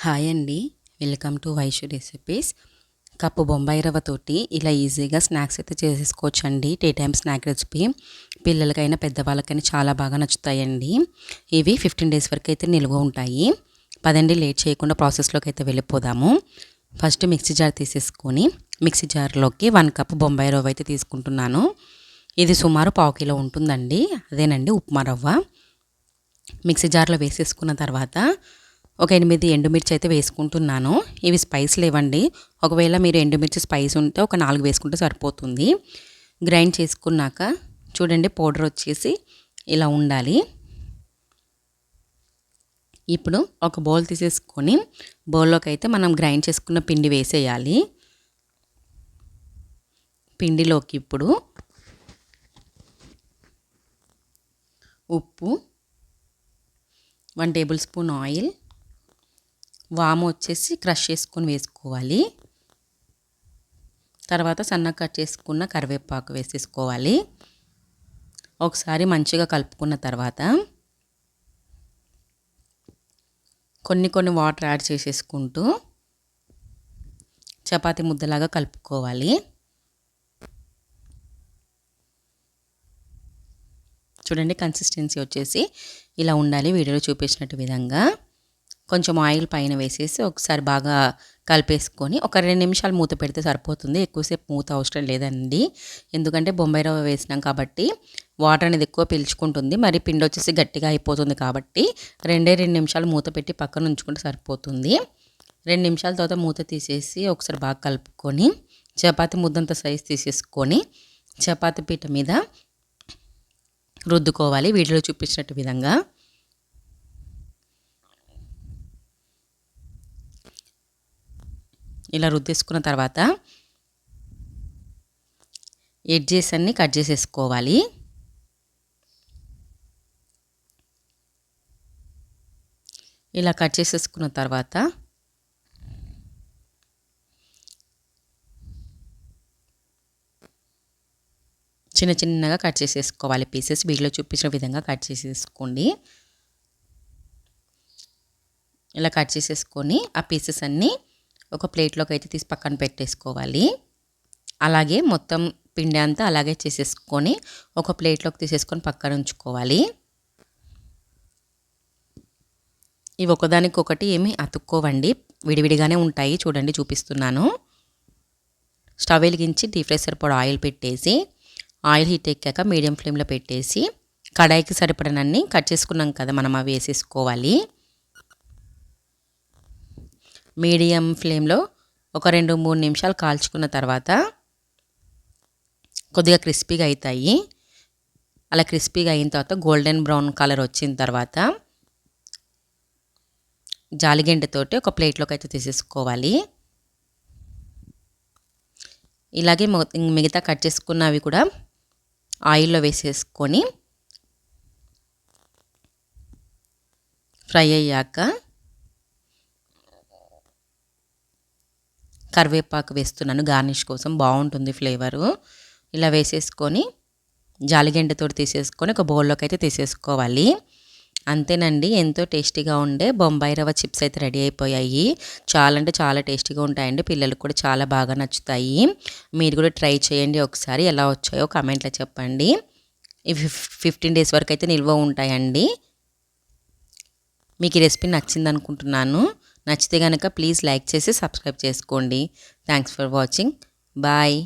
Hi అండి, welcome to Vaishu recipes. Cup Bombay రవ్వతోటి ఇలా ఈజీగా స్నాక్స్ అయితే చేసేసుకోవచ్చండి. టీ టైమ్ స్నాక్ రెసిపీ పిల్లలకైనా పెద్దవాళ్ళకైనా చాలా బాగా నచ్చుతాయండి. ఇవి 15 డేస్ వరకు అయితే నిల్వ ఉంటాయి. పదండి, లేట్ చేయకుండా ప్రాసెస్లోకి అయితే వెళ్ళిపోదాము. ఫస్ట్ మిక్సీ జార్ తీసేసుకొని మిక్సీ జార్లోకి 1 కప్ బొంబాయి రవ్వ అయితే తీసుకుంటున్నాను. ఇది సుమారు 1/2 కిలో ఉంటుందండి. అదేనండి ఉప్మా రవ్వ. మిక్సీ జార్లో వేసేసుకున్న తర్వాత ఒక 8 ఎండుమిర్చి అయితే వేసుకుంటున్నాను. ఇవి స్పైస్ లేవండి. ఒకవేళ మీరు ఎండుమిర్చి స్పైస్ ఉంటే ఒక 4 వేసుకుంటే సరిపోతుంది. గ్రైండ్ చేసుకున్నాక చూడండి, పౌడర్ వచ్చేసి ఇలా ఉండాలి. ఇప్పుడు ఒక బౌల్ తీసేసుకొని బౌల్లోకి అయితే మనం గ్రైండ్ చేసుకున్న పిండి వేసేయాలి. పిండిలోకి ఇప్పుడు ఉప్పు, 1 టేబుల్ స్పూన్ ఆయిల్, వాము వచ్చేసి క్రష్ చేసుకొని వేసుకోవాలి. తర్వాత సన్నగా కట్ చేసుకున్న కరివేపాకు వేసేసుకోవాలి. ఒకసారి మంచిగా కలుపుకున్న తర్వాత కొన్ని వాటర్ యాడ్ చేసేసుకుంటూ చపాతీ ముద్దలాగా కలుపుకోవాలి. చూడండి, కన్సిస్టెన్సీ వచ్చేసి ఇలా ఉండాలి. వీడియోలో చూపించినట్టు విధంగా కొంచెం ఆయిల్ పైన వేసేసి ఒకసారి బాగా కలిపేసుకొని ఒక 2 నిమిషాలు మూత పెడితే సరిపోతుంది. ఎక్కువసేపు మూత అవసరం లేదండి. ఎందుకంటే బొంబాయి రవ్వ వేసినాం కాబట్టి వాటర్ అనేది ఎక్కువ పీల్చుకుంటుంది. మరి పిండి వచ్చేసి గట్టిగా అయిపోతుంది కాబట్టి 2 నిమిషాలు మూత పెట్టి పక్కన ఉంచుకుంటే సరిపోతుంది. 2 నిమిషాల తర్వాత మూత తీసేసి ఒకసారి బాగా కలుపుకొని చపాతీ ముద్దంత సైజ్ తీసేసుకొని చపాతీ పీట మీద రుద్దుకోవాలి. వీడియోలో చూపించినట్టు విధంగా ఇలా రుద్దేసుకున్న తర్వాత ఎడ్జెస్ అన్ని కట్ చేసేసుకోవాలి. ఇలా కట్ చేసేసుకున్న తర్వాత చిన్నగా కట్ చేసేసుకోవాలి పీసెస్. వీడియోలో చూపించిన విధంగా కట్ చేసేసుకోండి. ఇలా కట్ చేసేసుకొని ఆ పీసెస్ అన్నీ ఒక ప్లేట్లోకి అయితే తీసి పక్కన పెట్టేసుకోవాలి. అలాగే మొత్తం పిండి అంతా అలాగే చేసేసుకొని ఒక ప్లేట్లోకి తీసేసుకొని పక్కన ఉంచుకోవాలి. ఇవి ఒకదానికొకటి ఏమీ అతుక్కోవండి, విడివిడిగానే ఉంటాయి. చూడండి, చూపిస్తున్నాను. స్టవ్ వెలిగించి డీప్ ఫ్రై సరిపడా ఆయిల్ పెట్టేసి ఆయిల్ హీట్ ఎక్కాక మీడియం ఫ్లేమ్లో పెట్టేసి కడాయికి సరిపడనన్ని కట్ చేసుకున్నాం కదా మనం, అవి వేసేసుకోవాలి. మీడియం ఫ్లేమ్లో ఒక 2-3 నిమిషాలు కాల్చుకున్న తర్వాత కొద్దిగా క్రిస్పీగా అవుతాయి. అలా క్రిస్పీగా అయిన తర్వాత గోల్డెన్ బ్రౌన్ కలర్ వచ్చిన తర్వాత జాలిగెండతోటి ఒక ప్లేట్లోకి అయితే తీసేసుకోవాలి. ఇలాగే మిగతా కట్ చేసుకున్నవి కూడా ఆయిల్లో వేసేసుకొని ఫ్రై అయ్యాక కరివేపాకు వేస్తున్నాను గార్నిష్ కోసం, బాగుంటుంది ఫ్లేవరు. ఇలా వేసేసుకొని జాలిగెండతో తీసేసుకొని ఒక బౌల్లోకి అయితే తీసేసుకోవాలి. అంతేనండి, ఎంతో టేస్టీగా ఉండే బొంబాయి రవ్వ చిప్స్ అయితే రెడీ అయిపోయాయి. చాలా అంటే చాలా టేస్టీగా ఉంటాయండి. పిల్లలకు కూడా చాలా బాగా నచ్చుతాయి. మీరు కూడా ట్రై చేయండి. ఒకసారి ఎలా వచ్చాయో కామెంట్లో చెప్పండి. ఇవి 15 డేస్ వరకు అయితే నిల్వ ఉంటాయండి. మీకు ఈ రెసిపీ నచ్చింది అనుకుంటున్నాను. నచ్చితే కనుక ప్లీజ్ లైక్ చేసి సబ్స్క్రైబ్ చేసుకోండి. Thanks for watching. బాయ్.